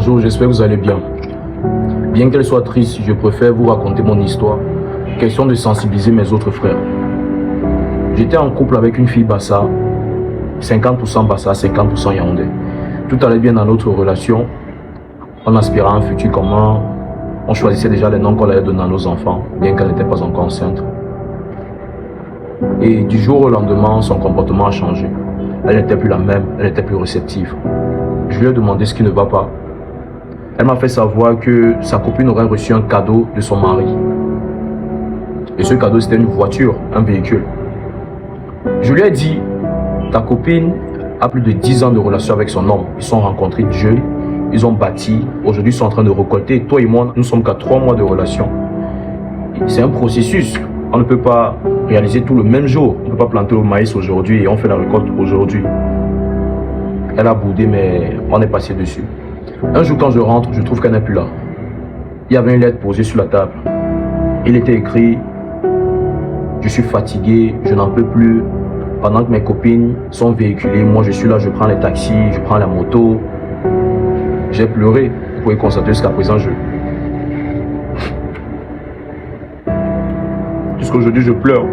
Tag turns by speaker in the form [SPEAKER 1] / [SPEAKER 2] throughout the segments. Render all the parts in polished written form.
[SPEAKER 1] bonjour, j'espère que vous allez bien. Bien qu'elle soit triste, je préfère vous raconter mon histoire. Question de sensibiliser mes autres frères. J'étais en couple avec une fille Bassa, 50% Bassa, 50% Yaoundé. Tout allait bien dans notre relation. On aspirait à un futur commun. On choisissait déjà les noms qu'on allait donner à nos enfants, bien qu'elle n'était pas encore enceinte. Et du jour au lendemain, son comportement a changé. Elle n'était plus la même, elle n'était plus réceptive. Je lui ai demandé ce qui ne va pas. Elle m'a fait savoir que sa copine aurait reçu un cadeau de son mari. Et ce cadeau, c'était une voiture, un véhicule. Je lui ai dit, ta copine a plus de 10 ans de relation avec son homme. Ils se sont rencontrés jeunes, ils ont bâti. Aujourd'hui, ils sont en train de récolter. Toi et moi, nous sommes qu'à 3 mois de relation. C'est un processus. On ne peut pas réaliser tout le même jour. On ne peut pas planter le maïs aujourd'hui et on fait la récolte aujourd'hui. Elle a boudé, mais on est passé dessus. Un jour, quand je rentre, je trouve qu'elle n'est plus là. Il y avait une lettre posée sur la table. Il était écrit « Je suis fatigué, je n'en peux plus. Pendant que mes copines sont véhiculées, moi je suis là, je prends les taxis, je prends la moto. » J'ai pleuré. Vous pouvez constater jusqu'à présent, jusqu'aujourd'hui, je pleure.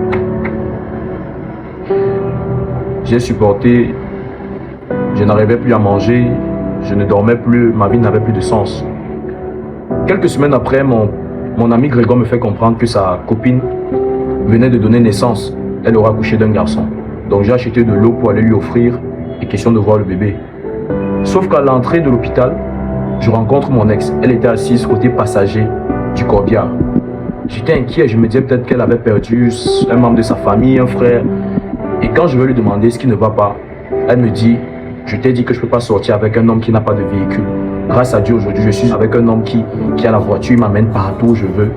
[SPEAKER 1] J'ai supporté. Je n'arrivais plus à manger. Je ne dormais plus. Ma vie n'avait plus de sens. Quelques semaines après, mon ami Grégoire me fait comprendre que sa copine venait de donner naissance. Elle aura accouché d'un garçon. Donc j'ai acheté de l'eau pour aller lui offrir. Et question de voir le bébé. Sauf qu'à l'entrée de l'hôpital, je rencontre mon ex. Elle était assise côté passager du corbillard. J'étais inquiet, je me disais peut-être qu'elle avait perdu un membre de sa famille, un frère. Et quand je vais lui demander ce qui ne va pas, elle me dit, je t'ai dit que je ne peux pas sortir avec un homme qui n'a pas de véhicule. Grâce à Dieu, aujourd'hui, je suis avec un homme qui a la voiture, il m'amène partout où je veux.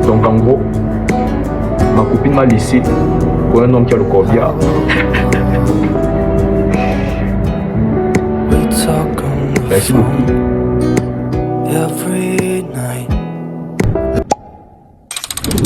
[SPEAKER 1] Donc en gros, ma copine m'a laissé pour un homme qui a le corbillard. Merci beaucoup.